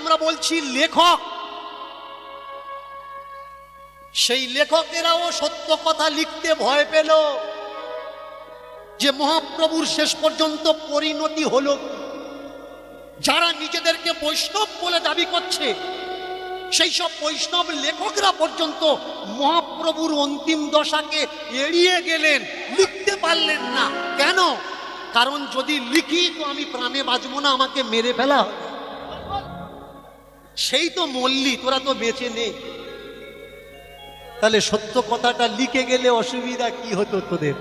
আমরা বলছি লেখক, সেই লেখকেরাও সত্য কথা লিখতে ভয় পেল যে মহাপ্রভুর শেষ পর্যন্ত পরিণতি হলো। যারা নিজেদেরকে বৈষ্ণব বলে দাবি করছে সেই সব বৈষ্ণব লেখকরা পর্যন্ত মহাপ্রভুর অন্তিম দশাকে এড়িয়ে গেলেন, লিখতে পারলেন না। কেন? কারণ যদি লিখি তো আমি প্রাণে বাঁচবো না, আমাকে মেরে ফেলা হবে। সেই তো মল্লি, তোরা তো বেঁচে নেই। তাহলে সত্য কথাটা লিখে গেলে অসুবিধা কি হতো তোদের?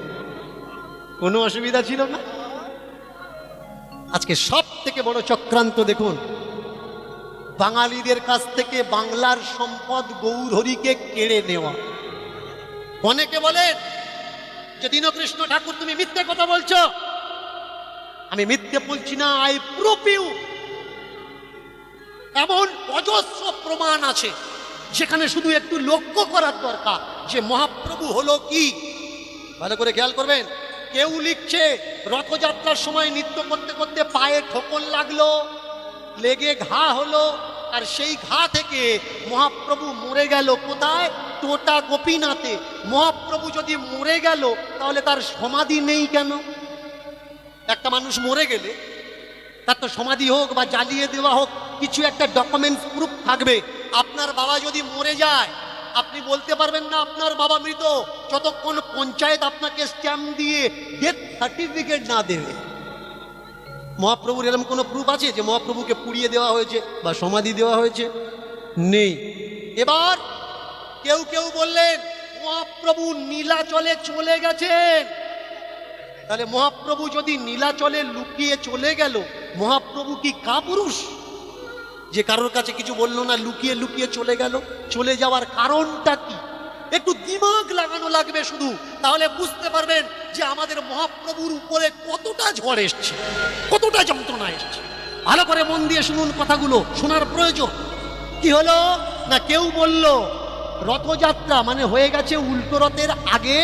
কোনো অসুবিধা ছিল না। আজকে সব থেকে বড় চক্রান্ত দেখুন, বাঙালিদের কাছ থেকে বাংলার সম্পদ গৌরহরিকে কেড়ে নেওয়া। অনেকে বলেন যে দীনকৃষ্ণ ঠাকুর তুমি মিথ্যে কথা বলছো। আমি মিথ্যে বলছি না, আই প্রুভ ইউ। এমন অজস্র প্রমাণ আছে যেখানে শুধু একটু লক্ষ্য করার দরকার যে মহাপ্রভু হলো কি। ভালো করে খেয়াল করবেন। কেউ লিখছে রথযাত্রার সময় নৃত্য করতে করতে পায়ে ঠোকর লাগলো, লেগে ঘা হলো, আর সেই ঘা থেকে মহাপ্রভু মরে গেল। কোথায়? টোটা গোপীনাথে। মহাপ্রভু যদি মরে গেল তাহলে তার সমাধি নেই কেন? একটা মানুষ মরে গেলে তার তো সমাধি হোক বা জ্বালিয়ে দেওয়া হোক, কিছু একটা ডকুমেন্টস প্রুফ থাকবে। আপনার বাবা যদি মরে যায় আপনি বলতে পারবেন না আপনার বাবা মৃত যতক্ষণ পঞ্চায়েত আপনাকে স্ট্যাম্প দিয়ে ডেথ সার্টিফিকেট না দেবে। মহাপ্রভুর এরকম কোনো প্রুফ আছে যে মহাপ্রভুকে পুড়িয়ে দেওয়া হয়েছে বা সমাধি দেওয়া হয়েছে? নেই। এবার কেউ কেউ বললেন মহাপ্রভু নীলাচলে চলে গেছেন। তাহলে মহাপ্রভু যদি নীলাচলে লুকিয়ে চলে গেল, মহাপ্রভু কি কাপুরুষ যে কারোর কাছে কিছু বললো না, লুকিয়ে লুকিয়ে চলে গেল? চলে যাওয়ার কারণটা কি? একটু দিমাগ লাগানো লাগবে শুধু, তাহলে বুঝতে পারবেন যে আমাদের মহাপ্রভুর উপরে কতটা ঝড় এসছে, কতটা যন্ত্রণা এসছে। ভালো করে মন দিয়ে শুনুন কথাগুলো, শোনার প্রয়োজন। কি হলো না, কেউ বলল রথযাত্রা মানে হয়ে গেছে উল্টো রথের আগে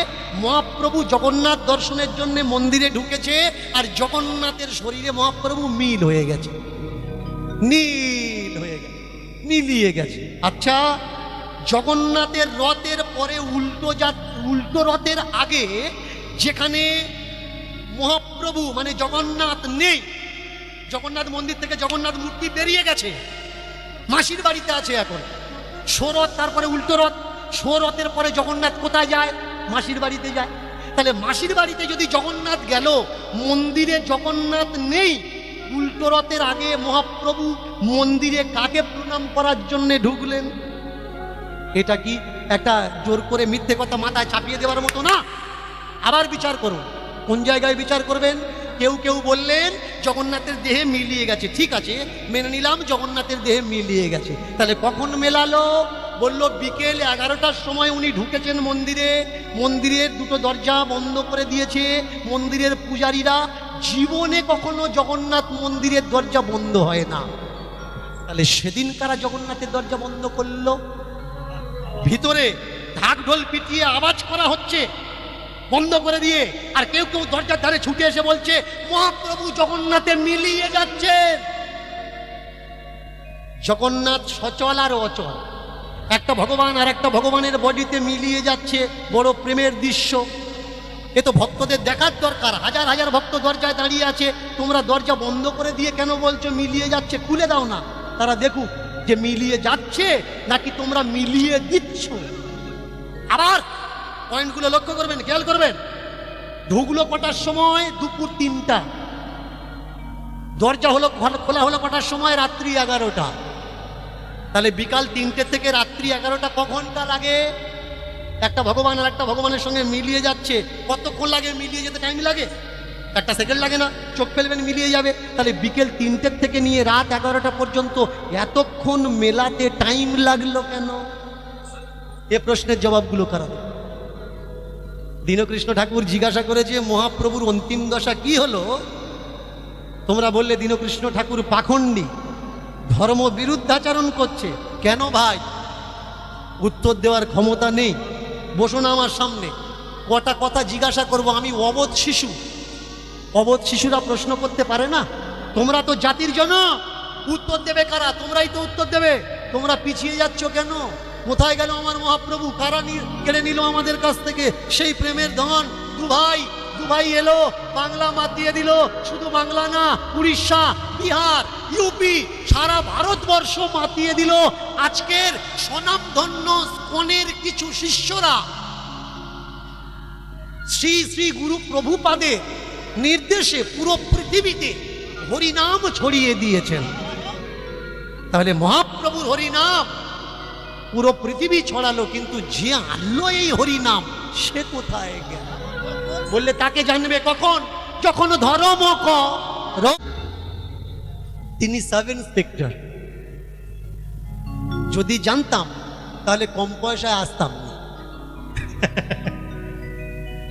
মহাপ্রভু জগন্নাথ দর্শনের জন্য মন্দিরে ঢুকেছে, আর জগন্নাথের শরীরে মহাপ্রভু মিল হয়ে গেছে, নীল হয়ে গেছে, মিলিয়ে গেছে। আচ্ছা, জগন্নাথের রথের পরে উল্টো রথের আগে যেখানে মহাপ্রভু মানে জগন্নাথ নেই, জগন্নাথ মন্দির থেকে জগন্নাথ মূর্তি বেরিয়ে গেছে, মাসির বাড়িতে আছে এখন। সৌরথ, তারপরে উল্টো রথ। সৌরথের পরে জগন্নাথ কোথায় যায়? মাসির বাড়িতে যায়। তাহলে মাসির বাড়িতে যদি জগন্নাথ গেল, মন্দিরে জগন্নাথ নেই, উল্টো রথের আগে মহাপ্রভু মন্দিরে কাকে প্রণাম করার জন্য ঢুকলেন? এটা কি একটা জোর করে মিথ্যে কথা মাথায় চাপিয়ে দেওয়ার মতো না? আবার বিচার করুন। কোন জায়গায় বিচার করবেন? কেউ কেউ বললেন জগন্নাথের দেহে মিলিয়ে গেছে। ঠিক আছে, মেনে নিলাম জগন্নাথের দেহে মিলিয়ে গেছে। তাহলে কখন মেলালো? বলল বিকেল 11টার সময় উনি ঢুকেছেন মন্দিরে। মন্দিরের দুটো দরজা বন্ধ করে দিয়েছে মন্দিরের পূজারীরা। জীবনে কখনো জগন্নাথ মন্দিরের দরজা বন্ধ হয় না। তাহলে সেদিন কারা জগন্নাথের দরজা বন্ধ করলো? ভিতরে ঢাক ঢোল পিটিয়ে আওয়াজ করা হচ্ছে বন্ধ করে দিয়ে, আর কেউ কেউ দরজার ধারে ছুটে এসে বলছে মহাপ্রভু জগন্নাথে মিলিয়ে যাচ্ছেন। জগন্নাথ সচল আর অচল, একটা ভগবান আর একটা ভগবানের বডিতে মিলিয়ে যাচ্ছে, বড় প্রেমের দৃশ্য। এ তো ভক্তদের দেখার দরকার। হাজার হাজার ভক্ত দরজায় দাঁড়িয়ে আছে, তোমরা দরজা বন্ধ করে দিয়ে কেন বলছো মিলিয়ে যাচ্ছে? খুলে দাও না, তারা দেখুক যে মিলিয়ে যাচ্ছে নাকি তোমরা মিলিয়ে দিচ্ছ। আবার পয়েন্টগুলো লক্ষ্য করবেন, খেয়াল করবেন। ঢুকলো কটার সময়? দুপুর 3টা। দরজা হলো খোলা হলো কটার সময়? রাত্রি 11টা। তাহলে বিকাল 3টে থেকে রাত্রি 11টা ক ঘন্টা লাগে? একটা ভগবান আর একটা ভগবানের সঙ্গে মিলিয়ে যাচ্ছে, কতক্ষণ লাগে মিলিয়ে যেতে? টাইম লাগে? একটা সেকেন্ড লাগে না? চোখ ফেলবেন মিলিয়ে যাবে। তাহলে বিকেল 3টের থেকে নিয়ে রাত 11টা পর্যন্ত এতক্ষণ মেলাতে টাইম লাগলো কেন? এ প্রশ্নের জবাবগুলো কারা? দীনকৃষ্ণ ঠাকুর জিজ্ঞাসা করেছে মহাপ্রভুর অন্তিম দশা কি হলো? তোমরা বললে দীনকৃষ্ণ ঠাকুর পাখণ্ডী, ধর্ম বিরুদ্ধাচরণ করছে। কেন ভাই? উত্তর দেওয়ার ক্ষমতা নেই। বসো না আমার সামনে, কটা কথা জিজ্ঞাসা করব। আমি অবোধ শিশু, অবোধ শিশুরা প্রশ্ন করতে পারে না। তোমরা তো জাতির জনক, উত্তর দেবে কারা? তোমরাই তো উত্তর দেবে। তোমরা পিছিয়ে যাচ্ছ কেন? কোথায় গেল আমার মহাপ্রভু? কারা কেড়ে নিল আমাদের কাছ থেকে সেই প্রেমের ধন? দুভাই এলো, বাংলা মাতিয়ে দিল। শুধু বাংলা না, উড়িষ্যা, বিহার, ইউপি, সারা ভারতবর্ষ মাতিয়ে দিল। আজকের স্বনামধন্য স্কনের কিছু শিষ্যরা শ্রী শ্রী গুরু প্রভুপাদের নির্দেশে পুরো পৃথিবীতে হরিনাম ছড়িয়ে দিয়েছেন। তাহলে মহাপ্রভুর হরিনাম পুরো পৃথিবী ছড়ালো, কিন্তু যে আনলো এই হরিনাম সে কোথায় গেল? বললে তাকে জানবে কখন? যখন ধর্ম তিনি সাব ইন্সপেক্টর। যদি জানতাম তাহলে কম পয়সায় আসতাম না।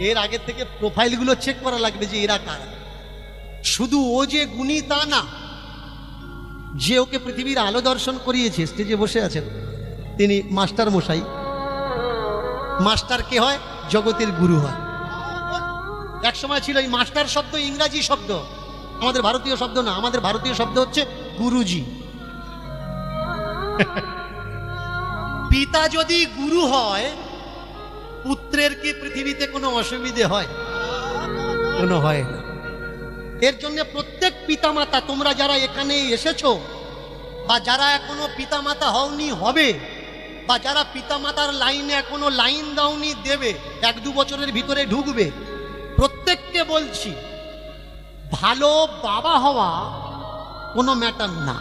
এর আগে থেকে প্রোফাইলগুলো চেক করা লাগবে যে এরা কারা। শুধু ও যে গুণী তা না, যে ওকে পৃথিবীর আলো দর্শন করিয়েছে, স্টেজে বসে আছেন তিনি মাস্টার মশাই। মাস্টার কে হয়? জগতের গুরু হয়। এক সময় ছিল এই মাস্টার শব্দ ইংরাজি শব্দ, আমাদের ভারতীয় শব্দ না। আমাদের ভারতীয় শব্দ হচ্ছে গুরুজি। পিতা যদি গুরু হয়, পুত্রের কি পৃথিবীতে কোনো অসুবিধে হয়? কোনো হয় না। এর জন্য প্রত্যেক পিতামাতা, তোমরা যারা এখানে এসেছো বা যারা এখনো পিতামাতা হওনি হবে, বা যারা পিতামাতার লাইনে এখনো লাইন দাওনি দেবে, 1-2 বছরের ভিতরে ঢুকবে, প্রত্যেককে বলছি ভালো বাবা হওয়া কোনো ম্যাটার না।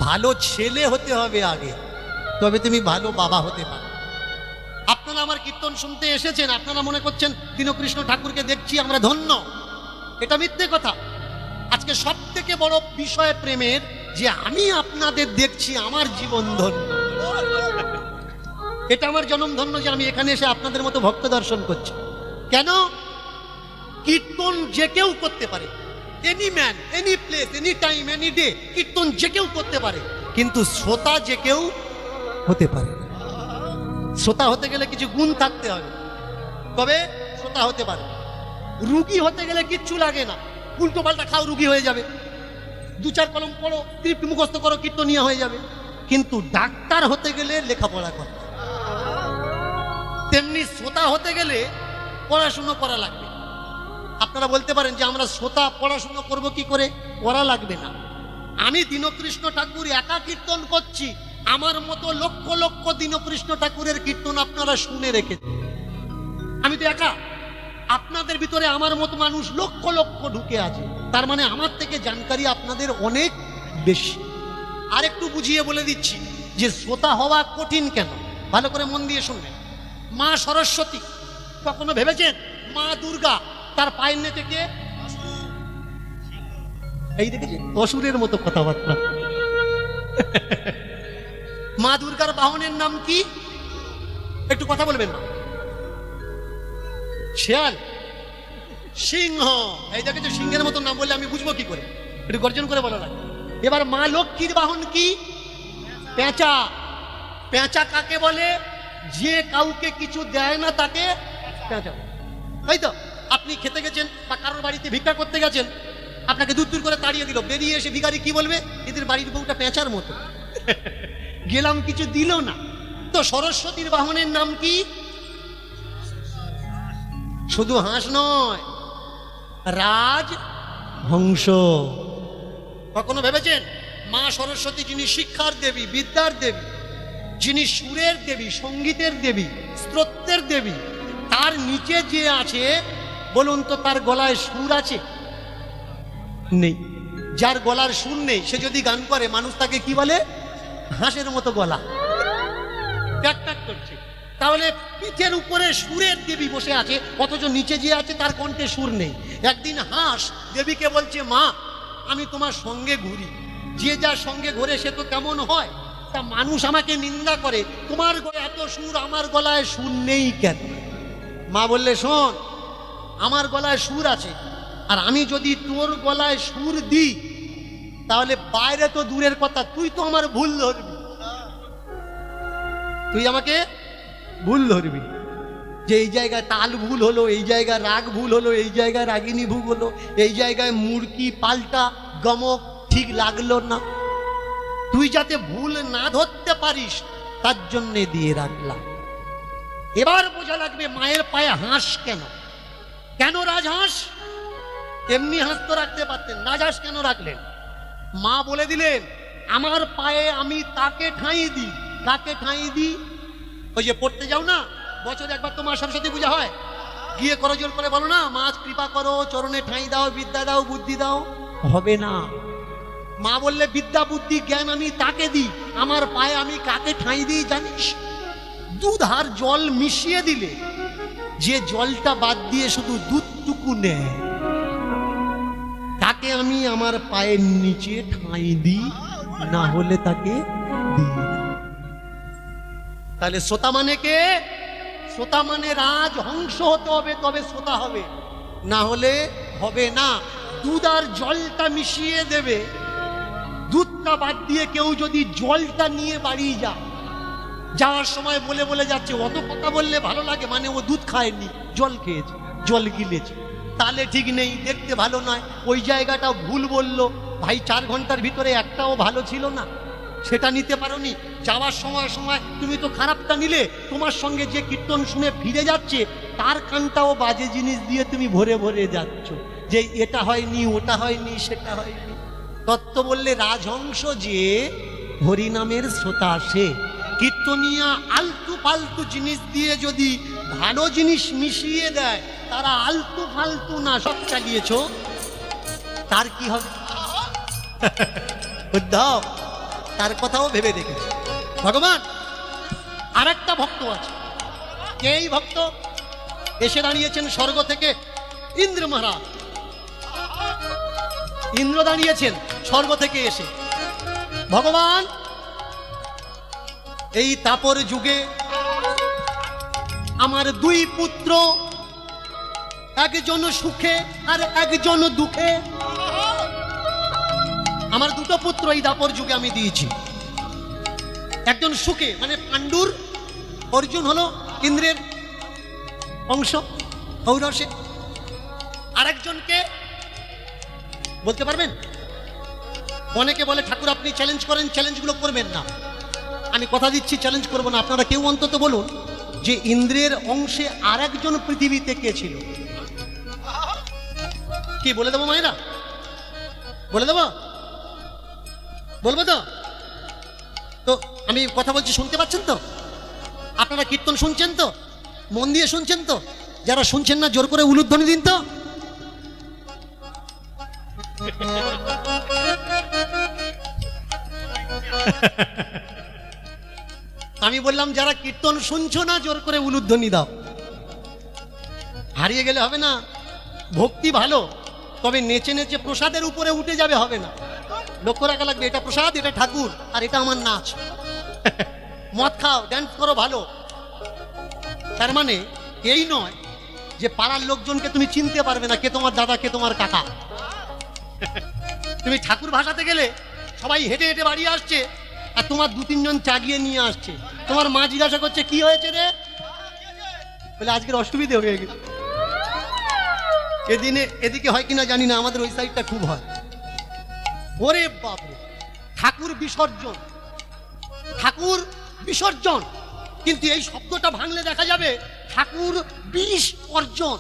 ভালো ছেলে হতে হবে আগে, তবে তুমি ভালো বাবা হতে পারো। আপনারা আমার কীর্তন শুনতে এসেছেন, আপনারা মনে করছেন দীনকৃষ্ণ ঠাকুরকে দেখছি আমরা ধন্য। এটা মিথ্যে কথা। আজকে সব থেকে বড় বিষয় প্রেমের যে আমি আপনাদের দেখছি, আমার জীবন ধন্য। এটা আমার জনম ধন্য যে আমি এখানে এসে আপনাদের মতো ভক্ত দর্শন করছি। কেন? কীর্তন যে কেউ করতে পারে, any man, any place, any time, any day, কীর্তন যে কেউ করতে পারে, কিন্তু শ্রোতা যে কেউ হতে পারে। শ্রোতা হতে গেলে কিছু গুণ থাকতে হবে, তবে শ্রোতা হতে পারে। রুগী হতে গেলে কিচ্ছু লাগে না, উল্টো পাল্টা খাও, রুগী হয়ে যাবে। 2-4 কলম পড়ো, স্ক্রিপ্ট মুখস্থ করো, কীর্তনীয় হয়ে যাবে। কিন্তু ডাক্তার হতে গেলে লেখাপড়া করো, তেমনি শ্রোতা হতে গেলে পড়াশুনো করা লাগবে। আপনারা বলতে পারেন যে আমরা শ্রোতা পড়াশুনো করব কি করে? করা লাগবে না। আমি দীনকৃষ্ণ ঠাকুর একা কীর্তন করছি, আমার মতো লক্ষ লক্ষ দীনকৃষ্ণ ঠাকুরের কীর্তন আপনারা শুনে রেখেছেন। আমি তো একা, আপনাদের ভিতরে আমার মতো মানুষ লক্ষ লক্ষ ঢুকে আছে। তার মানে আমার থেকে জানকারি আপনাদের অনেক বেশি। আর একটু বুঝিয়ে বলে দিচ্ছি যে শ্রোতা হওয়া কঠিন কেন, ভালো করে মন দিয়ে শুনবেন। মা সরস্বতী, কখনো ভেবেছেন মা দুর্গা তার পায়ের নিচে কে? এই দেখেছেন অসুরের মতো কথাবার্তা। মা দুর্গার বাহনের নাম কি? একটু কথা বলবেন না। শেয়াল, সিংহ। এই দেখেছো, সিংহের মতো নাম বললে আমি বুঝবো কি করে? একটু গর্জন করে বলা লাগে। এবার মা লক্ষ্মীর বাহন কি? পেঁচা। পেঁচা কাকে বলে? যে কাউকে কিছু দেয় না তাকে পেঁচা। তাই তো? আপনি খেতে গেছেন বা কারোর বাড়িতে ভিক্ষা করতে গেছেন, আপনাকে দূর দূর করে তাড়িয়ে দিল, বেরিয়ে এসে ভিখারি কি বলবে? এদের বাড়ির বউটা পেঁচার মতো, গেলাম কিছু দিল না। তো সরস্বতীর বাহনের নাম কি? শুধু হাঁস নয়, রাজ হংস। কখনো ভেবেছেন মা সরস্বতী যিনি শিক্ষার দেবী, বিদ্যার দেবী, যিনি সুরের দেবী, সঙ্গীতের দেবী, স্তোত্রের দেবী, তার নিচে যে আছে বলুন তো তার গলায় সুর আছে? নেই। যার গলার সুর নেই সে যদি গান করে মানুষ তাকে কি বলে? হাঁসের মতো গলা, ট্যাক ট্যাক করছে। তাহলে পিঠের উপরে সুরের দেবী বসে আছে, অথচ নিচে যে আছে তার কণ্ঠে সুর নেই। একদিন হাঁস দেবীকে বলছে, মা আমি তোমার সঙ্গে ঘুরি, যে যার সঙ্গে ঘুরে সে তো কেমন হয়, তা মানুষ আমাকে নিন্দা করে, তোমার গলায় এত সুর, আমার গলায় সুর নেই কেন? মা বললে, শোন, আমার গলায় সুর আছে, আর আমি যদি তোর গলায় সুর দিই তাহলে বাইরে তো দূরের কথা, তুই তো আমার ভুল ধরবি, তুই আমাকে ভুল ধরবি। যে এই জায়গায় তাল ভুল হলো, এই জায়গায় রাগ ভুল হলো, এই জায়গায় রাগিনী ভুল হলো, এই জায়গায় মুরকি পাল্টা, গমক ঠিক লাগলো না, তুই যাতে ভুল না ধরতে পারিস তার জন্যে দিয়ে রাখলাম। এবার বোঝা লাগবে মায়ের পায়ে হাঁস কেন, কেন রাজহাঁস? এমনি হাঁস তো রাখতে পারতেন, রাজহাঁস কেন রাখলেন? মা বলে দিলেন আমার পায়ে আমি তাকে ঠাঁই দিই। কাকে ঠাঁই দিই? ওই যে পড়তে যাও না, বছরে একবার তো মা সরস্বতী পূজা হয়, গিয়ে করজোর করে বলো না, মা কৃপা করো, চরণে ঠাঁই দাও, বিদ্যা দাও, বুদ্ধি দাও। হবে না। মা বললে বিদ্যা বুদ্ধি জ্ঞান আমি তাকে দিই, আমার পায়ে আমি কাকে ঠাঁই দিই জানিস? দুধ আর জল মিশিয়ে দিলে যে জলটা বাদ দিয়ে শুধু দুধটুকু নেয়, তাকে আমি আমার পায়ের নিচে ঠাঁই দিই, না হলে তাকে দিই না। তাহলে শ্রোতা মানে কে? শ্রোতা মানে রাজহংস হতে হবে, তবে শ্রোতা হবে, না হলে হবে না। দুধ আর জলটা মিশিয়ে দেবে, দুধটা বাদ দিয়ে কেউ যদি জলটা নিয়ে বাড়ি যায়, যাওয়ার সময় বলে বলে যাচ্ছে, অত কথা বললে ভালো লাগে, মানে ও দুধ খায়নি, জল খেয়েছে, জল গিলেছে, তাহলে ঠিক নেই, দেখতে ভালো নয়, ওই জায়গাটা ভুল বললো। ভাই 4 ঘন্টার ভিতরে একটাও ভালো ছিল না, সেটা নিতে পারোনি। যাওয়ার সময় সময় তুমি তো খারাপটা নিলে, তোমার সঙ্গে যে কীর্তন শুনে ফিরে যাচ্ছে তার কানটাও বাজে জিনিস দিয়ে তুমি ভরে ভরে যাচ্ছ, যে এটা হয়নি, ওটা হয়নি, সেটা হয়নি। তত্ত্ব বললে রাজহংস যে হরিনামের শ্রোতা, সে কীর্তনিয়া আলতু ফালতু জিনিস দিয়ে যদি ভালো জিনিস মিশিয়ে দেয়, তারা আলতু ফালতু না সব চালিয়েছ, তার কি হবে? উদ্ধব তার কথাও ভেবে দেখেছে ভগবান। আর একটা ভক্ত আছে, এই ভক্ত এসে দাঁড়িয়েছেন স্বর্গ থেকে, ইন্দ্র মহারাজ, ইন্দ্র দাঁড়িয়েছেন স্বর্গ থেকে এসে, ভগবান এই তাপর যুগে আমার 2 পুত্র, একজন সুখে আর একজন দুঃখে। আমার 2টো পুত্র এই দাপর যুগে আমি দিয়েছি, একজন সুখে মানে পাণ্ডুর, অর্জুন হলো ইন্দ্রের অংশ ঔরসে, আরেকজনকে বলতে পারবেন? অনেকে বলে ঠাকুর আপনি চ্যালেঞ্জ করেন, চ্যালেঞ্জগুলো করবেন না। আমি কথা দিচ্ছি চ্যালেঞ্জ করব না। আপনারা কেউ অন্তত বলুন যে ইন্দ্রের অংশে আরেকজন পৃথিবীতে কে ছিল? কি বলে দেবো মায়েরা? বলে দেবো? বলবো তো? তো আমি কথা বলছি, শুনতে পাচ্ছেন তো? আপনারা কীর্তন শুনছেন তো? মন দিয়ে শুনছেন তো? যারা শুনছেন না জোর করে উলুধ্বনি দিন তো। আমি বললাম যারা কীর্তন শুনছো না জোর করে উলুধ্বনি দাও। হারিয়ে গেলে হবে না। ভক্তি ভালো, তবে নেচে নেচে প্রসাদের উপরে উঠে যাবে হবে না। লক্ষ্য রাখা লাগবে, এটা প্রসাদ, এটা ঠাকুর, আর এটা আমার নাচ। মদ খাও, ড্যান্স করো ভালো, তার মানে এই নয় যে পাড়ার লোকজনকে তুমি চিনতে পারবে না কে তোমার দাদা, কে তোমার কাকা। তুমি ঠাকুর ভাসাতে গেলে সবাই হেঁটে হেঁটে বাড়ি আসছে, আর তোমার 2-3 জন চাগিয়ে নিয়ে আসছে। তোমার মা জিজ্ঞাসা করছে কি হয়েছে রে? বলে আজকের অসুবিধে হয়ে গেছে। এদিনে এদিকে হয় কিনা জানি না, আমাদের ওই সাইডটা খুব হয়। ওরে বাপরে, ঠাকুর বিসর্জন, ঠাকুর বিসর্জন, কিন্তু এই শব্দটা ভাঙলে দেখা যাবে ঠাকুর বিষ অর্জন।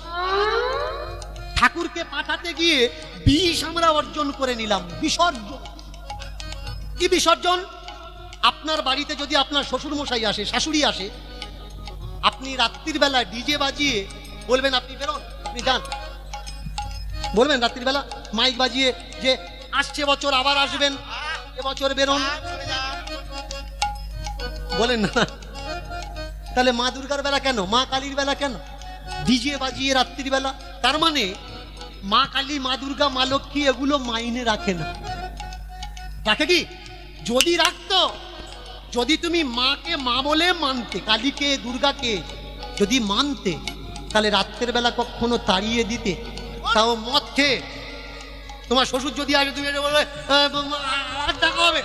ঠাকুরকে পাঠাতে গিয়ে বিষ আমরা অর্জন করে নিলাম। বিসর্জন কি? বিসর্জন আপনার বাড়িতে যদি আপনার শ্বশুর মশাই আসে, শাশুড়ি আসে, আপনি রাত্রির বেলা ডিজে বাজিয়ে বলবেন আপনি বেরোন, আপনি যান, বলবেন রাত্রির বেলা মাইক বাজিয়ে যে আসছে বছর আবার আসবেন, এবছর বেরোন, বলেন না? তাহলে মা দুর্গার বেলা কেন, মা কালীর বেলা কেন ডিজে বাজিয়ে রাত্রির বেলা? তার মানে মা কালী, মা দুর্গা, মা লক্ষ্মী এগুলো মাইনে রাখে না। রাখে কি? যদি রাখতো, যদি তুমি মাকে মা বলে মানতে, কালীকে দুর্গাকে যদি মানতে, তাহলে রাত্রের বেলা কখনো তাড়িয়ে দিতে? তাও মদ খেয়ে। তোমার শ্বশুর যদি আগে তুমি বলবে আবার দেখা হবে,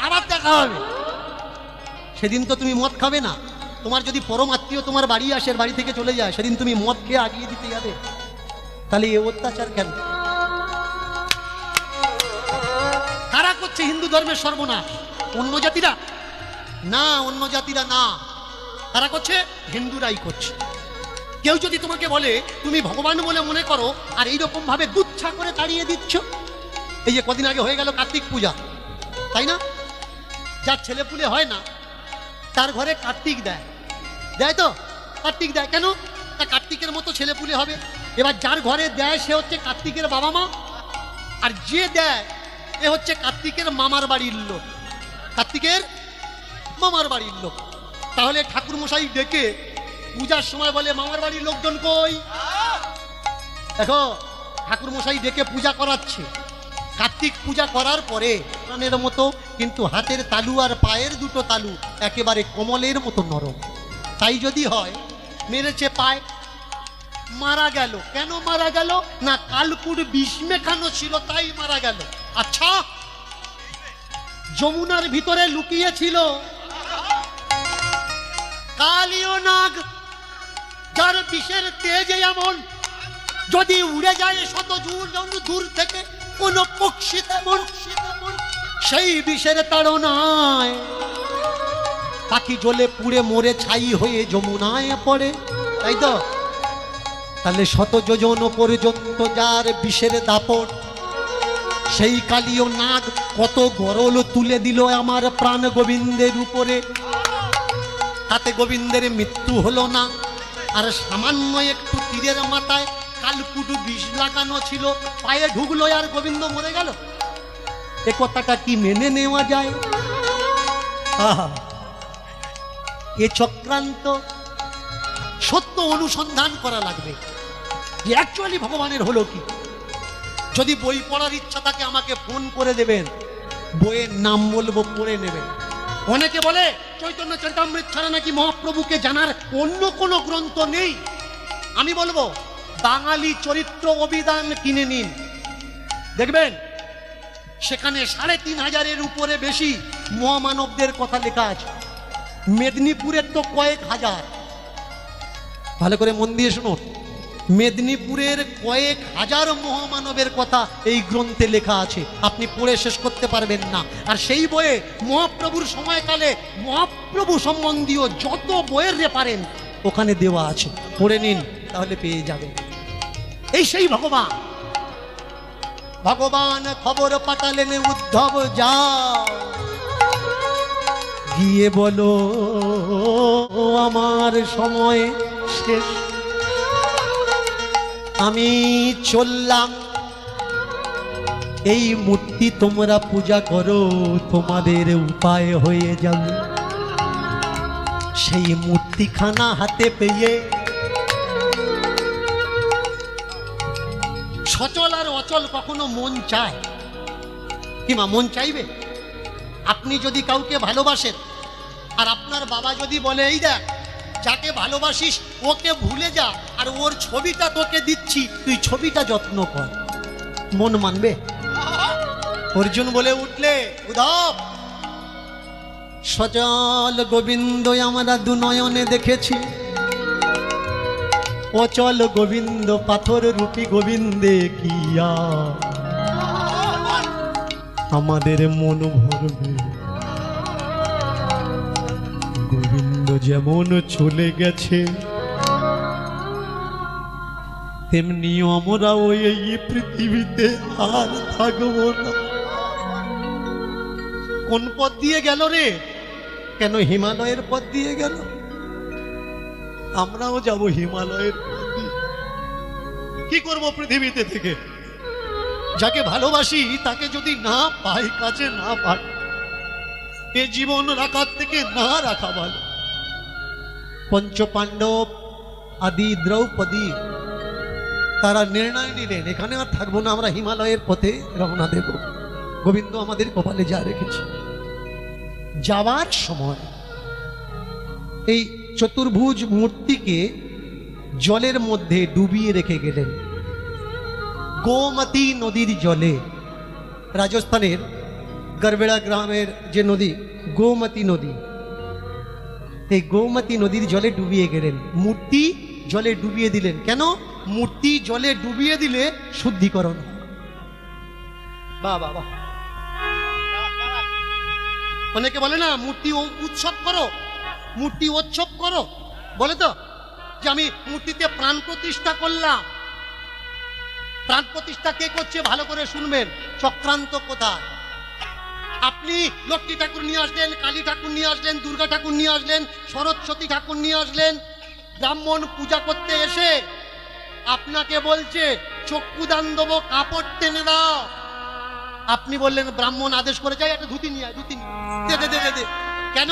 আবার দেখা হবে, সেদিন তো তুমি মদ খাবে না। তোমার যদি পরম আত্মীয় তোমার বাড়ি আসে, বাড়ি থেকে চলে যায়, সেদিন তুমি মদ খেয়ে আগিয়ে দিতে যাবে? তাহলে এ অত্যাচার কেন? চাচ্ছে হিন্দু ধর্মের সর্বনাশ। অন্য জাতিরা না, অন্য জাতিরা না, তারা করছে, হিন্দুরাই করছে। কেউ যদি তোমাকে বলে তুমি ভগবান বলে মনে করো, আর এইরকম ভাবে গুচ্ছা করে তাড়িয়ে দিচ্ছ। এই যে কদিন আগে হয়ে গেল কার্তিক পূজা, তাই না? যার ছেলে পুলে হয় না তার ঘরে কার্তিক দেয়, দেয় তো, কার্তিক দেয় কেন? তা কার্তিকের মতো ছেলে পুলে হবে। এবার যার ঘরে দেয় সে হচ্ছে কার্তিকের বাবা মা, আর যে দেয় এ হচ্ছে কার্তিকের মামার বাড়ির লোক, কার্তিকের মামার বাড়ির লোক। তাহলে ঠাকুর মশাই ডেকে পূজার সময় বলে মামার বাড়ির লোকজন কই? দেখো ঠাকুর মশাই ডেকে পূজা করাচ্ছে, কার্তিক পূজা করার পরে প্রাণের মতো, কিন্তু হাতের তালু আর পায়ের দুটো তালু একেবারে কমলের মতো নরম। তাই যদি হয় মেরেছে পায়, মারা গেল। কেন মারা গেল? না কালকুট বিষ মেখানো ছিল তাই মারা গেল। আচ্ছা, যমুনার ভিতরে লুকিয়ে ছিল কালীয় নাগ, যার বিষের তেজ এমন, যদি উড়ে যায় শত দূর থেকে কোন পক্ষী তেমন, সেই বিষের তাড়নায় পাখি জ্বলে পুড়ে মরে ছাই হয়ে যমুনায় পড়ে, তাই তো? তাহলে শত যোজন পর্যন্ত যার বিষের দাপট, সেই কালীয় নাগ কত গরল তুলে দিল আমার প্রাণ গোবিন্দের উপরে। তাতে গোবিন্দের মৃত্যু হলো না, আর সামান্য একটু তীরের মাথায় কালকুটু বিষ লাগানো ছিল, পায়ে ঢুকলো আর গোবিন্দ মরে গেল। এ কথাটা কি মেনে নেওয়া যায়? আহা, এ চক্রান্ত। সত্য অনুসন্ধান করা লাগবে যে অ্যাকচুয়ালি ভগবানের হলো কি। যদি বই পড়ার ইচ্ছা থাকে আমাকে ফোন করে দেবেন, বইয়ের নাম বলবো, পড়ে নেবেন। অনেকে বলে চৈতন্য চরিতামৃত ছাড়া নাকি মহাপ্রভুকে জানার অন্য কোনো গ্রন্থ নেই। আমি বলবো বাঙালি চরিত্র অভিধান কিনে নিন, দেখবেন সেখানে ৩৫০০-এর উপরে বেশি মহামানবদের কথা লেখা আছে। মেদিনীপুরের তো কয়েক হাজার, ভালো করে মন দিয়ে শুনুন, মেদিনীপুরের কয়েক হাজার মহামানবের কথা এই গ্রন্থে লেখা আছে, আপনি পড়ে শেষ করতে পারবেন না। আর সেই বইয়ে মহাপ্রভুর সময়কালে মহাপ্রভু সম্বন্ধীয় যত বইয়ের রেফারেন্স ওখানে দেওয়া আছে, পড়ে নিন, তাহলে পেয়ে যাবেন। এই সেই ভগবান। ভগবান খবর পাঠালেন উদ্ধব, যাও গিয়ে বলো আমার সময় শেষ, আমি চললাম। এই মূর্তি তোমরা পূজা করো, তোমাদের উপায় হয়ে যাবে। সেই মূর্তিখানা হাতে পেয়ে সচল আর অচল কখনো মন চায় কি মা? মন চাইবে? আপনি যদি কাউকে ভালোবাসেন আর আপনার বাবা যদি বলে এই দেখ যাকে ভালোবাসিস ওকে ভুলে যা, আর ওর ছবিটা তোকে দিচ্ছি, তুই ছবিটা যত্ন কর, মন মানবে? অর্জুন বলে উঠলে, উদ্ধব সচল গোবিন্দ আমরা দুনয়নে দেখেছি, অচল গোবিন্দ পাথর রূপী গোবিন্দে কিয়া আমাদের মন ভরবে। গোবিন্দ যেমন চলে গেছে তেমনি আমরাও এই পৃথিবীতে আর থাকবো না। কোন পথ দিয়ে গেল রে? কেন হিমালয়ের পথ দিয়ে গেল? আমরাও যাব হিমালয়ের পথ দিয়ে। কি করব পৃথিবীতে থেকে? যাকে ভালোবাসি তাকে যদি না পাই, কাছে না পাই, এ জীবন রাখার থেকে না রাখা ভালো। পঞ্চপাণ্ডব আদি দ্রৌপদী তারা নির্ণয় নিলেন এখানে আর থাকবো না, আমরা হিমালয়ের পথে রওনা দেব। গোবিন্দ আমাদের কপালে যা রেখেছে। যাওয়ার সময় এই চতুর্ভুজ মূর্তিকে জলের মধ্যে ডুবিয়ে রেখে গেলেন, গোমতী নদীর জলে। রাজস্থানের গড়বেড়া গ্রামের যে নদী গোমতী নদী, এই গোমতী নদীর জলে ডুবিয়ে গেলেন। মূর্তি জলে ডুবিয়ে দিলেন। কেন? মূর্তি জলে ডুবিয়ে দিলে শুদ্ধিকরণ। বাহ বাহ বাহ, অনেকে বলে না মূর্তি উৎসব করো, মূর্তি উৎসব করো, বলে তো যে আমি মূর্তিতে প্রাণ প্রতিষ্ঠা করলাম। প্রাণ প্রতিষ্ঠা কে করছে ভালো করে শুনবেন, চক্রান্ত কোথায়? আপনি লক্ষ্মী ঠাকুর নিয়ে আসলেন, কালী ঠাকুর নিয়ে আসলেন, দুর্গা ঠাকুর নিয়ে আসলেন, সরস্বতী ঠাকুর নিয়ে আসলেন, ব্রাহ্মণ পূজা করতে এসে আপনাকে বলছে চক্ষুদান দেবো, কাপড় টেনে দাও। আপনি বললেন ব্রাহ্মণ আদেশ করে যাই একটা ধুতি নিয়ে আয়, ধুতি নিয়ে দে দে দে দে। কেন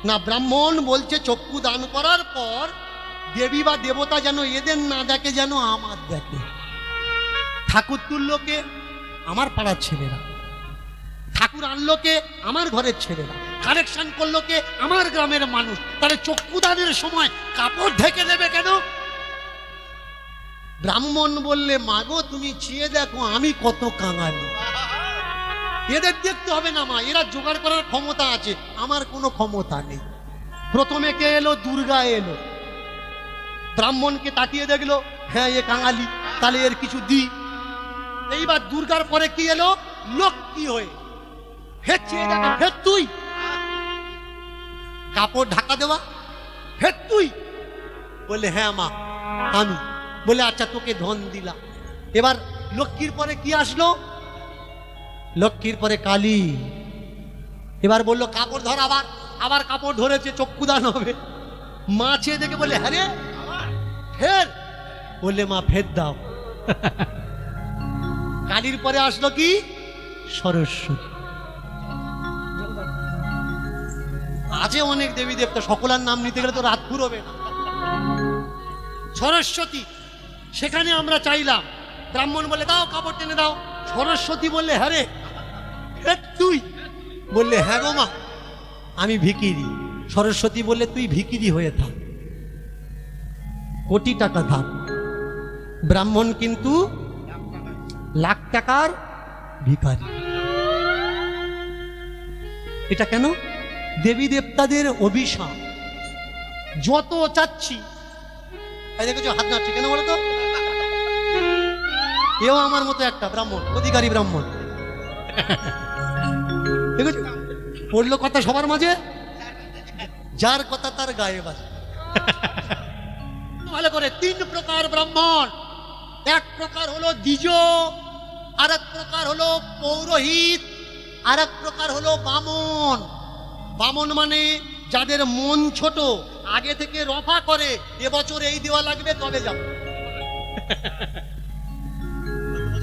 না? ব্রাহ্মণ বলছে চক্ষু দান করার পর দেবী বা দেবতা যেন এদের না দেখে, যেন আমার দেখে। ঠাকুর তুললোকে আমার পাড়ার ছেলেরা, ঠাকুর আনলোকে আমার ঘরের ছেলেরা, কালেকশন করলোকে আমার গ্রামের মানুষ। তাহলে চক্ষুদানের সময় কাপড় ঢেকে দেবে কেন? ব্রাহ্মণ বললে মাগো তুমি চেয়ে দেখো আমি কত কাঙালি, এদের দেখতে হবে না মা, এরা জোগাড় করার ক্ষমতা আছে, আমার কোনো ক্ষমতা নেই। প্রথমে কে এলো? দুর্গা এলো। ব্রাহ্মণকে তাকিয়ে দেখলো, হ্যাঁ এ কাঙালি, তাহলে এর কিছু দি। এইবার দুর্গার পরে কি এলো? লক্ষ্মী হয়ে। হে চেয়ে দেখা, হে তুই কাপড় ঢাকা দেওয়া, হে তুই বললে হ্যাঁ মা আমি। বলে আচ্ছা তোকে ধন দিলাম। এবার লক্ষ্মীর পরে কি আসলো? লক্ষ্মীর পরে কালী। এবার বললো কাপড় ধর, আবার আবার কাপড় ধরেছে, চক্ষুদান হবে। মা চেয়ে দেখে বলে হ্যাঁ রে ফের, বললে মা ফের দাও। কালীর পরে আসলো কি? সরস্বতী। আছে অনেক দেবী দেবতা, সকলের নাম নিতে গেলে তো রাত পুরোবে না। সরস্বতী, সেখানে আমরা চাইলাম, ব্রাহ্মণ বলে দাও কাপড় টেনে দাও। সরস্বতী বললে হ্যাঁ রে তুই, বললে হ্যাঁ গো মা আমি ভিখিরি। সরস্বতী বললে তুই ভিখিরি হয়ে থাক, কোটি টাকা থাক, ব্রাহ্মণ কিন্তু লাখ টাকার ভিখারি। এটা কেন? দেবী দেবতাদের অভিশাপ। যত চাচ্ছি, দেখেছো হাত নাড়ছে কেন বলো তো? এও আমার মতো একটা ব্রাহ্মণ, অধিকারী ব্রাহ্মণ। দেখেছো পড়লো কথা সবার মাঝে, যার কথা তার গায়ে বাজে। ভালো করে, তিন প্রকার ব্রাহ্মণ। এক প্রকার হলো দ্বিজ, আর এক প্রকার হলো পৌরোহিত, আর এক প্রকার হলো বামন। বামন মানে যাদের মন ছোট, আগে থেকে রফা করে এবছর এই দেওয়া লাগবে তবে যাব।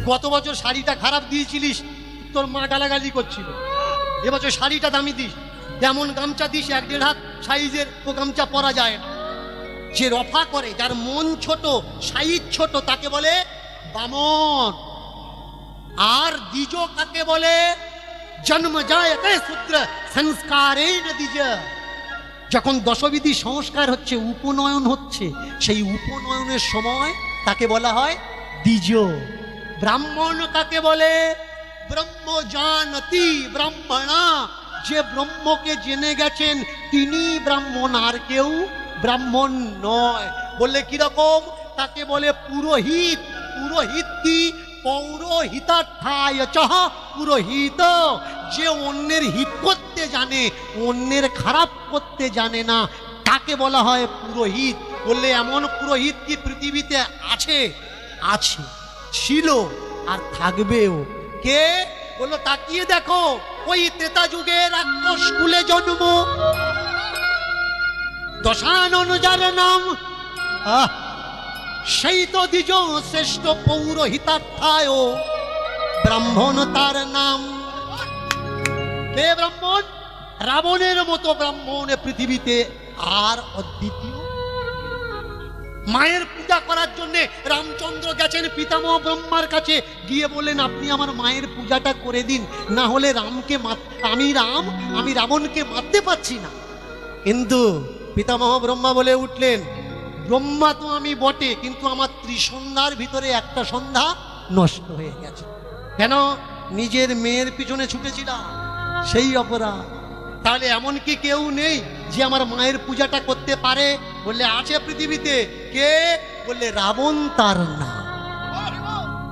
গত বছর শাড়িটা খারাপ দিয়েছিলিস, তোর মা গালাগালি করছিল, এবছর শাড়িটা দামি দিস। যেমন গামছা দিস 1.5 হাত সাইজের, ও গামছা পরা যায় না। যে রফা করে, যার মন ছোট, সাইজ ছোট, তাকে বলে বামন। আর দ্বিজ কাকে বলে? জন্ম যায় শূদ্র সংস্কারে দ্বিজ। যখন দশবিধি সংস্কার হচ্ছে, উপনয়ন হচ্ছে, সেই উপনয়নের সময় তাকে বলা হয় দ্বিজ। ব্রাহ্মণ কাকে বলে? ব্রহ্ম জানতি ব্রাহ্মণা। যে ব্রহ্মকে জেনে গেছেন তিনি ব্রাহ্মণ, আর কেউ ব্রাহ্মণ নয়। বললে কিরকম? তাকে বলে পুরোহিত। পুরোহিত কি? পৌরোহিতার্থায় চহ পুরোহিত। যে অন্যের হিত করতে জানে, অন্যের খারাপ করতে জানে না, তাকে বলা হয় পুরোহিত। বললে এমন পুরোহিত কি পৃথিবীতে আছে? আছে, ছিল, আর থাকবেও। কে? বললো তাকিয়ে দেখো, ওই ত্রেতা যুগে রাক্ষস কুলে জন্ম, দশানন যার নাম, সেই তো দ্বিজ শ্রেষ্ঠ পৌরোহিতার্থায় ব্রাহ্মণ তার নাম। কে ব্রাহ্মণ? রাবণের মতো ব্রাহ্মণ পৃথিবীতে আর অদ্বিতীয়। মায়ের পূজা করার জন্য রামচন্দ্র গেছেন পিতামহ ব্রহ্মার কাছে, গিয়ে বললেন আপনি আমার মায়ের পূজাটা করে দিন, না হলে আমি রাবণকে মারতে পারছি না। কিন্তু পিতামহ ব্রহ্মা বলে উঠলেন, ব্রহ্মা তো আমি বটে, কিন্তু আমার ত্রিসন্ধ্যার ভিতরে একটা সন্ধ্যা নষ্ট হয়ে গেছে। কেন? নিজের মেয়ের পিছনে ছুটেছিলাম, সেই অপরাধ। তাহলে এমন কি কেউ নেই যে আমার মায়ের পূজাটা করতে পারে? বললে আছে পৃথিবীতে। কে? বললে রাবণ তার নাম।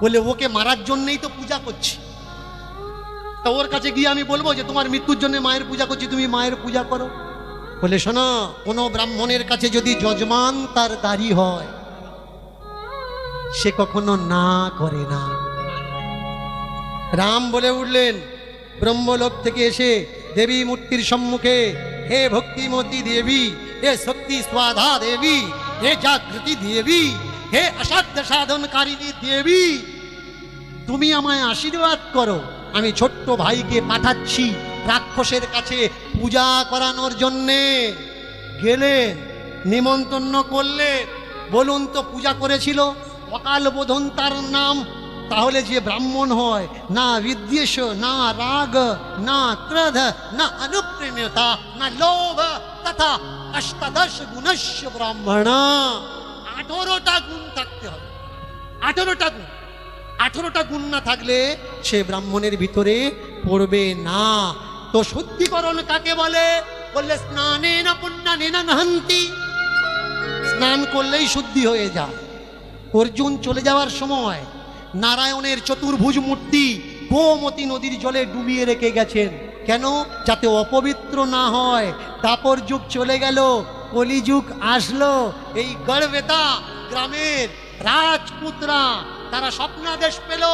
বলে ওকে মারার জন্যই তো পূজা করছি। তা ওর কাছে গিয়ে আমি বলবো যে তোমার মৃত্যুর জন্য মায়ের পূজা করছি, তুমি মায়ের পূজা করো? বলে শোনো, কোনো ব্রাহ্মণের কাছে যদি যজমান তার দাড়ি হয়, সে কখনো না করে না। রাম বলে উঠলেন ব্রহ্মলোক থেকে এসে দেবী মূর্তির সম্মুখে, হে ভক্তিমতী দেবী, হে শক্তি স্বাধা দেবী, হে জাগৃতি দেবী, হে অসাধ্য সাধনকারিণী দেবী, তুমি আমায় আশীর্বাদ করো। আমি ছোট্ট ভাইকে পাঠাচ্ছি রাক্ষসের কাছে পূজা করানোর জন্যে। গেলেন, নিমন্ত্রণ করলেন। বলুন তো পূজা করেছিল? অকাল বোধন তার নাম। তাহলে যে ব্রাহ্মণ হয়, না বিদ্বেষ, না রাগ, না ক্রোধ, না অনুপ্রেমতা, না লোভ, তথা অষ্টাদশ গুণস্য ব্রাহ্মণ। 18টা গুণ থাকতে হবে, 18টা গুণ। 18টা গুণ না থাকলে সে ব্রাহ্মণের ভিতরে পড়বে না। তো শুদ্ধিকরণ কাকে বলে? বললে স্নানে না পুণ্যানে না নাহান্তি। স্নান করলেই শুদ্ধি হয়ে যায়। অর্জুন চলে যাওয়ার সময় নারায়ণের চতুর্ভুজ মূর্তি গোমতী নদীর জলে ডুবিয়ে রেখে গেছেন। কেন? যাতে অপবিত্র না হয়। দাপর যুগ চলে গেল, কলিযুগ আসলো। এই গড়বেতা গ্রামের রাজপুতরা তারা স্বপ্নাদেশ পেল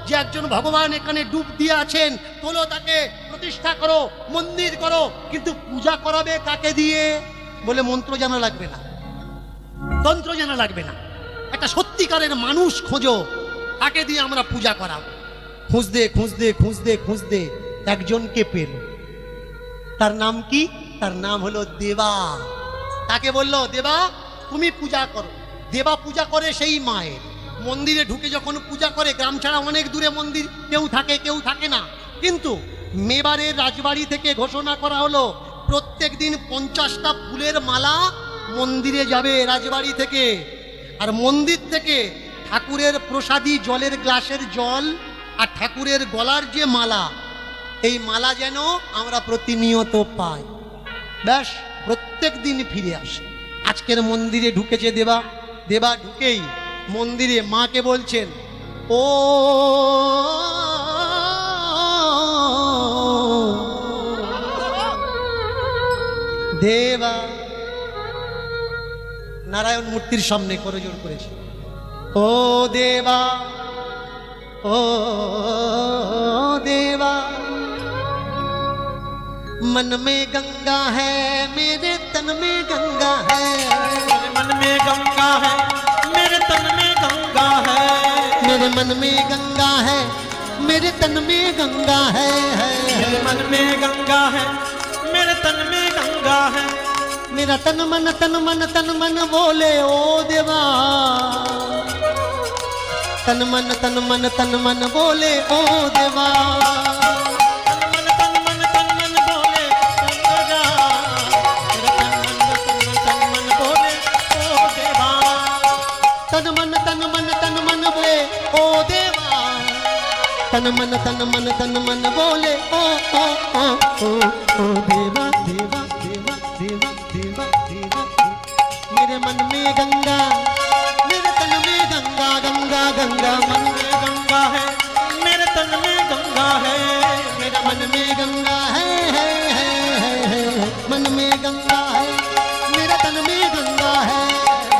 যে একজন ভগবান এখানে ডুব দিয়ে আছেন, তোলো তাকে, প্রতিষ্ঠা করো, মন্দির করো। কিন্তু পূজা করাবে কাকে দিয়ে? বলে মন্ত্র জানা লাগবে না, তন্ত্র জানা লাগবে না, একটা সত্যিকারের মানুষ খোঁজো, তাকে দিয়ে আমরা পূজা করাবো। খুঁজতে খুঁজতে খুঁজতে খুঁজতে একজনকে পেল। তার নাম কি? তার নাম হলো দেবা। তাকে বললো, দেবা তুমি পূজা করো। দেবা পূজা করে সেই মায়ের মন্দিরে ঢুকে যখন পূজা করে, গ্রাম ছাড়া অনেক দূরে মন্দির, কেউ থাকে কেউ থাকে না। কিন্তু মেবারের রাজবাড়ি থেকে ঘোষণা করা হলো প্রত্যেক দিন 50টা ফুলের মালা মন্দিরে যাবে রাজবাড়ি থেকে। আর মন্দির থেকে ঠাকুরের প্রসাদী জলের গ্লাসের জল আর ঠাকুরের গলার যে মালা, এই মালা যেন আমরা প্রতিনিয়ত পাই। ব্যাস, প্রত্যেক দিন ফিরে আসে। আজকের মন্দিরে ঢুকেছে দেবা। দেবা ঢুকেই মন্দিরে মাকে বলছেন, ও দেবা। নারায়ণ মূর্তির সামনে করজোড় করেছে, ও দেবা, ও देवा मन में गंगा है, मेरे तन में गंगा है, मेरे मन में गंगा है, मेरे तन में गंगा है, मेरे मन में गंगा है, मेरे तन में गंगा है, मेरे मन में गंगा है, मेरे तन में गंगा है, मेरा तन मन बोले ओ देवा, तन मन बोले ओ देवा, तन मन बोले गंगा, तन मन बोले ओ देवा, तन मन बोले ओ देवा, तन मन बोले ओ देवा देवा देवा देवा देवा देवा। मेरे मन में गंगा, मेरे तन में गंगा, गंगा गंगा मन में गंगा है, मेरे तन में गंगा है, मेरा मन में गंगा है, मन में गंगा है, मेरा तन में गंगा है,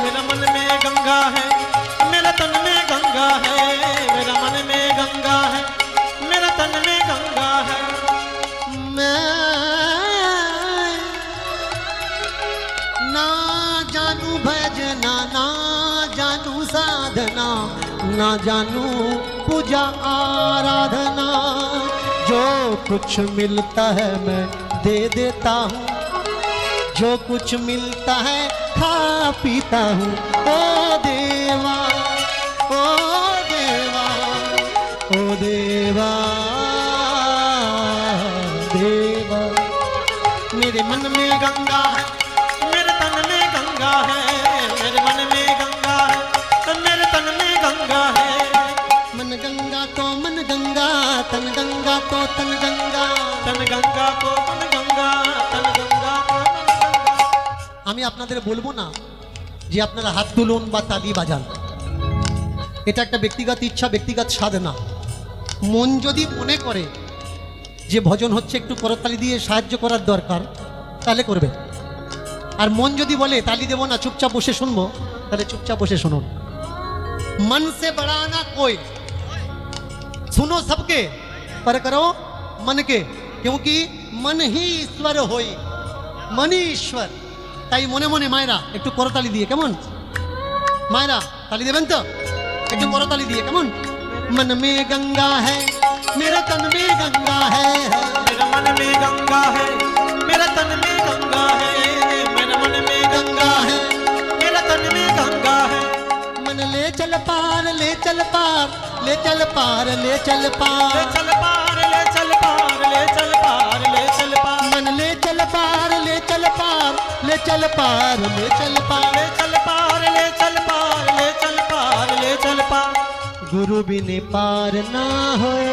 मेरा मन में गंगा है, मेरा तन में गंगा है, मेरा मन में गंगा है, मेरा तन में गंगा है। मैं ना जानू भजना, ना जानू साधना, ना जानू पूजा आराधना, जो कुछ मिलता है मैं दे देता हूँ, जो कुछ मिलता है खा पीता हूँ। ओ देवा, ओ देवा, ओ देवा, देवा। मेरे मन में गंगा है, मेरे तन में गंगा है, मेरे मन में गंगा है, मेरे तन में गंगा है। मन गंगा तो मन गंगा, तन गंगा तो तन गंगा, तन गंगा को तन गंगा, तन गंगा को तन गंगा। আমি আপনাদের বলবো না যে আপনারা হাত তুলুন বা তালি বাজান, এটা একটা ব্যক্তিগত ইচ্ছা, ব্যক্তিগত সাধনা। মন যদি মনে করে যে ভজন হচ্ছে একটু করতালি দিয়ে সাহায্য করার দরকার, তাহলে করবে। আর মন যদি বলে তালি দেবো না, চুপচাপ বসে শুনবো, তাহলে চুপচাপ বসে শুনুন। मन से बड़ा ना कोई, सुनो सबके पर करो मन के, क्योंकि मन ही ईश्वर होई, मन ही ईश्वर। তাই মনে মনে মায়েরা একটু করতালি দিয়ে, কেমন মায়েরা তালি দেবেন তো, একটু করতালি দিয়ে, কেমন। मन में गंगा है मेरे तन में गंगा है, मेरा मन में गंगा है, मेरा तन में गंगा है, मेरा मन में गंगा है, मेरा तन में गंगा है। मन ले चल पार, ले चल पार, ले चल पार, ले चल ले पार, चल पार, ले चल पार, ले चल पार, ले चल पार, मन ले चल पार, ले चल पार, ले चल पार, ले चल पार, ले चल पार, ले चल पार, ले चल पार, ले चल पार। गुरु बिन पार ना होए,